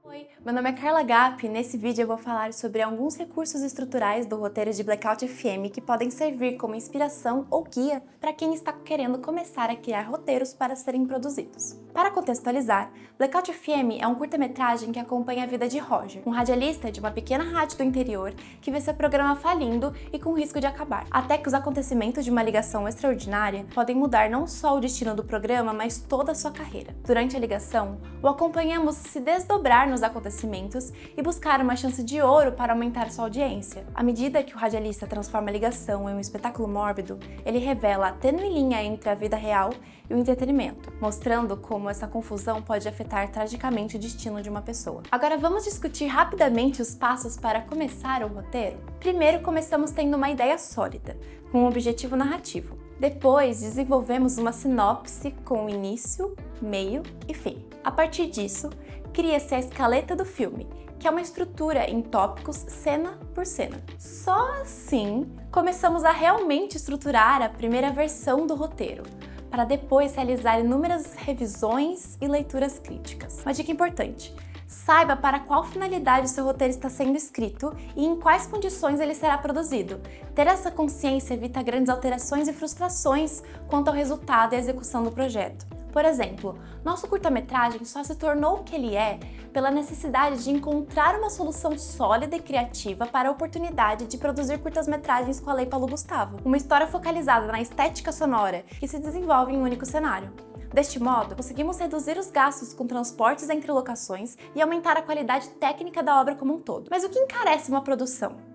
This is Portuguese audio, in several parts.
Oi, meu nome é Carla Gap e nesse vídeo eu vou falar sobre alguns recursos estruturais do roteiro de Blackout FM que podem servir como inspiração ou guia para quem está querendo começar a criar roteiros para serem produzidos. Para contextualizar, Blackout FM é um curta-metragem que acompanha a vida de Roger, um radialista de uma pequena rádio do interior que vê seu programa falindo e com risco de acabar, até que os acontecimentos de uma ligação extraordinária podem mudar não só o destino do programa, mas toda a sua carreira. Durante a ligação, o acompanhamos se desdobrar nos acontecimentos e buscar uma chance de ouro para aumentar sua audiência. À medida que o radialista transforma a ligação em um espetáculo mórbido, ele revela a tênue linha entre a vida real e o entretenimento, mostrando como essa confusão pode afetar tragicamente o destino de uma pessoa. Agora vamos discutir rapidamente os passos para começar o roteiro? Primeiro, começamos tendo uma ideia sólida, com um objetivo narrativo. Depois, desenvolvemos uma sinopse com início, meio e fim. A partir disso, cria-se a escaleta do filme, que é uma estrutura em tópicos cena por cena. Só assim, começamos a realmente estruturar a primeira versão do roteiro, para depois realizar inúmeras revisões e leituras críticas. Uma dica importante: saiba para qual finalidade o seu roteiro está sendo escrito e em quais condições ele será produzido. Ter essa consciência evita grandes alterações e frustrações quanto ao resultado e execução do projeto. Por exemplo, nosso curta-metragem só se tornou o que ele é pela necessidade de encontrar uma solução sólida e criativa para a oportunidade de produzir curtas-metragens com a Lei Paulo Gustavo, uma história focalizada na estética sonora que se desenvolve em um único cenário. Deste modo, conseguimos reduzir os gastos com transportes entre locações e aumentar a qualidade técnica da obra como um todo. Mas o que encarece uma produção?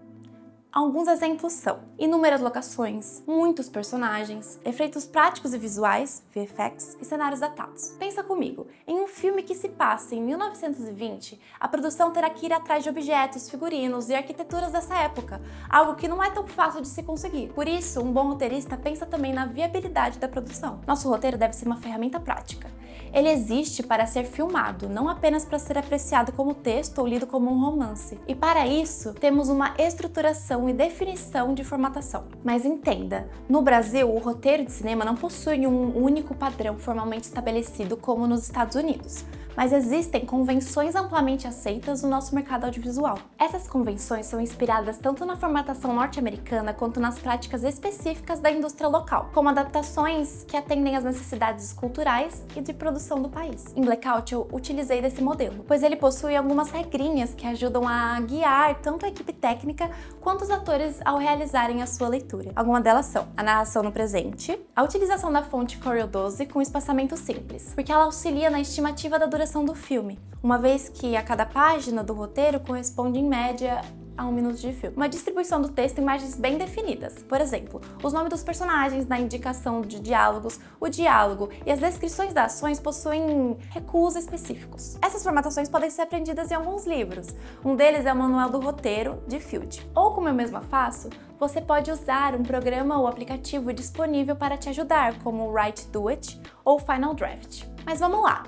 Alguns exemplos são inúmeras locações, muitos personagens, efeitos práticos e visuais, VFX e cenários datados. Pensa comigo, em um filme que se passa em 1920, a produção terá que ir atrás de objetos, figurinos e arquiteturas dessa época, algo que não é tão fácil de se conseguir. Por isso, um bom roteirista pensa também na viabilidade da produção. Nosso roteiro deve ser uma ferramenta prática. Ele existe para ser filmado, não apenas para ser apreciado como texto ou lido como um romance. E para isso, temos uma estruturação e definição de formatação. Mas entenda, no Brasil, o roteiro de cinema não possui um único padrão formalmente estabelecido como nos Estados Unidos, mas existem convenções amplamente aceitas no nosso mercado audiovisual. Essas convenções são inspiradas tanto na formatação norte-americana quanto nas práticas específicas da indústria local, como adaptações que atendem às necessidades culturais e de produção do país. Em Blackout eu utilizei desse modelo, pois ele possui algumas regrinhas que ajudam a guiar tanto a equipe técnica quanto os atores ao realizarem a sua leitura. Algumas delas são a narração no presente, a utilização da fonte Corel 12 com espaçamento simples, porque ela auxilia na estimativa da duração do filme, uma vez que a cada página do roteiro corresponde em média a 1 minuto de filme. Uma distribuição do texto em margens bem definidas. Por exemplo, os nomes dos personagens na indicação de diálogos, o diálogo e as descrições das ações possuem recuos específicos. Essas formatações podem ser aprendidas em alguns livros. Um deles é o Manual do Roteiro, de Field. Ou, como eu mesma faço, você pode usar um programa ou aplicativo disponível para te ajudar, como o Write Do It ou Final Draft. Mas vamos lá!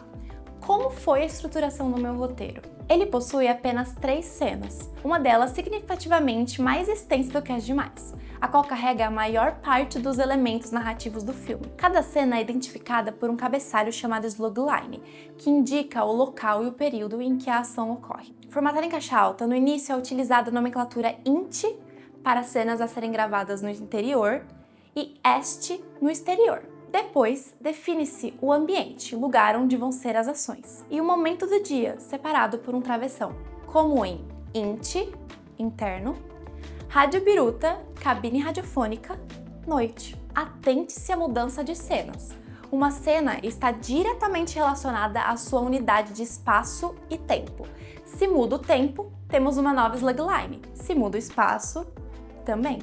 Como foi a estruturação do meu roteiro? Ele possui apenas 3 cenas, uma delas significativamente mais extensa do que as demais, a qual carrega a maior parte dos elementos narrativos do filme. Cada cena é identificada por um cabeçalho chamado slugline, que indica o local e o período em que a ação ocorre. Formatada em caixa alta, no início é utilizada a nomenclatura INT para cenas a serem gravadas no interior e EST no exterior. Depois, define-se o ambiente, o lugar onde vão ser as ações, e o momento do dia, separado por um travessão, como em INT, interno, rádio biruta, cabine radiofônica, noite. Atente-se à mudança de cenas. Uma cena está diretamente relacionada à sua unidade de espaço e tempo. Se muda o tempo, temos uma nova slugline. Se muda o espaço, também.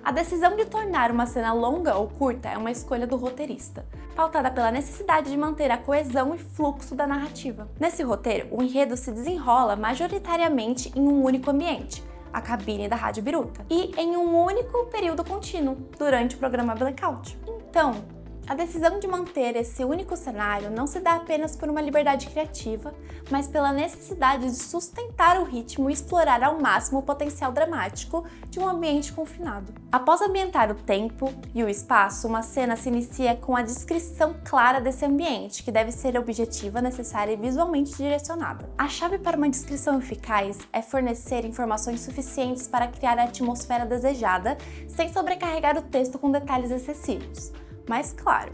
A decisão de tornar uma cena longa ou curta é uma escolha do roteirista, pautada pela necessidade de manter a coesão e fluxo da narrativa. Nesse roteiro, o enredo se desenrola majoritariamente em um único ambiente, a cabine da Rádio Biruta, e em um único período contínuo, durante o programa Blackout. Então, A decisão de manter esse único cenário não se dá apenas por uma liberdade criativa, mas pela necessidade de sustentar o ritmo e explorar ao máximo o potencial dramático de um ambiente confinado. Após ambientar o tempo e o espaço, uma cena se inicia com a descrição clara desse ambiente, que deve ser objetiva, necessária e visualmente direcionada. A chave para uma descrição eficaz é fornecer informações suficientes para criar a atmosfera desejada, sem sobrecarregar o texto com detalhes excessivos. Mas, claro,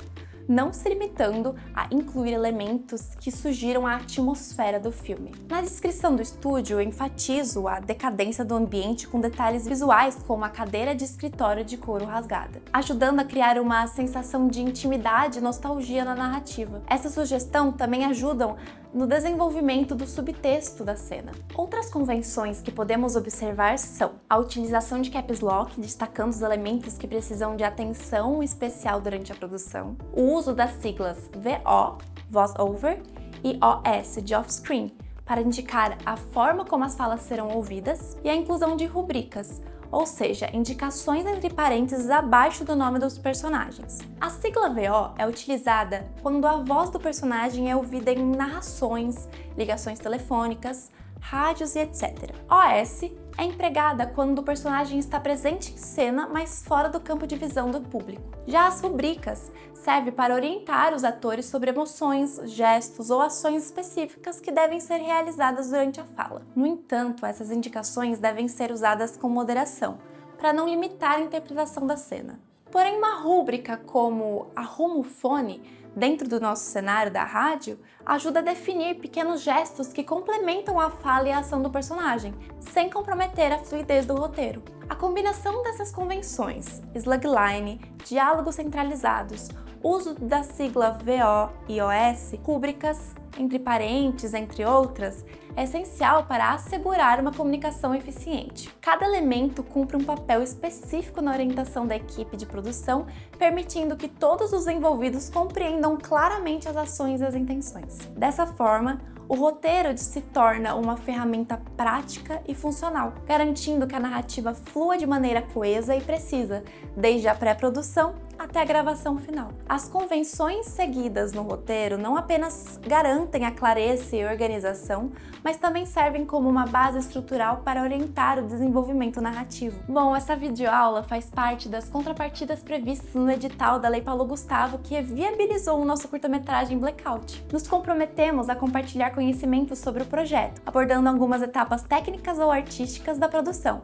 não se limitando a incluir elementos que sugiram a atmosfera do filme. Na descrição do estúdio, eu enfatizo a decadência do ambiente com detalhes visuais como a cadeira de escritório de couro rasgada, ajudando a criar uma sensação de intimidade e nostalgia na narrativa. Essa sugestão também ajuda no desenvolvimento do subtexto da cena. Outras convenções que podemos observar são a utilização de caps lock, destacando os elementos que precisam de atenção especial durante a produção, o uso das siglas VO, Voice Over, e OS, de Off-Screen, para indicar a forma como as falas serão ouvidas, e a inclusão de rubricas, ou seja, indicações entre parênteses abaixo do nome dos personagens. A sigla VO é utilizada quando a voz do personagem é ouvida em narrações, ligações telefônicas, rádios e etc. OS é empregada quando o personagem está presente em cena, mas fora do campo de visão do público. Já as rubricas servem para orientar os atores sobre emoções, gestos ou ações específicas que devem ser realizadas durante a fala. No entanto, essas indicações devem ser usadas com moderação, para não limitar a interpretação da cena. Porém, uma rúbrica como a rumofone, dentro do nosso cenário da rádio, ajuda a definir pequenos gestos que complementam a fala e a ação do personagem, sem comprometer a fluidez do roteiro. A combinação dessas convenções, slagline, diálogos centralizados, uso da sigla VO e OS, rúbricas, entre parênteses, entre outras, é essencial para assegurar uma comunicação eficiente. Cada elemento cumpre um papel específico na orientação da equipe de produção, permitindo que todos os envolvidos compreendam claramente as ações e as intenções. Dessa forma, o roteiro se torna uma ferramenta prática e funcional, garantindo que a narrativa flua de maneira coesa e precisa, desde a pré-produção até a gravação final. As convenções seguidas no roteiro não apenas garantem a clareza e organização, mas também servem como uma base estrutural para orientar o desenvolvimento narrativo. Bom, essa videoaula faz parte das contrapartidas previstas no edital da Lei Paulo Gustavo, que viabilizou o nosso curta-metragem Blackout. Nos comprometemos a compartilhar conhecimentos sobre o projeto, abordando algumas etapas técnicas ou artísticas da produção.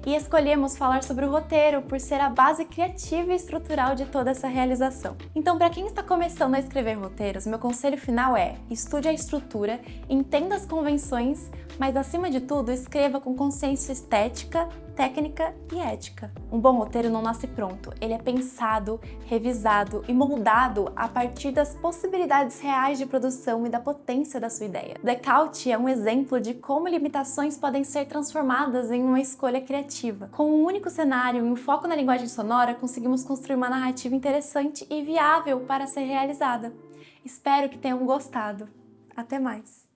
E escolhemos falar sobre o roteiro por ser a base criativa e estrutural de toda essa realização. Então, para quem está começando a escrever roteiros, meu conselho final é: estude a estrutura, entenda as convenções, mas acima de tudo, escreva com consciência estética, técnica e ética. Um bom roteiro não nasce pronto, ele é pensado, revisado e moldado a partir das possibilidades reais de produção e da potência da sua ideia. Blackout é um exemplo de como limitações podem ser transformadas em uma escolha criativa. Com um único cenário e um foco na linguagem sonora, conseguimos construir uma narrativa interessante e viável para ser realizada. Espero que tenham gostado. Até mais!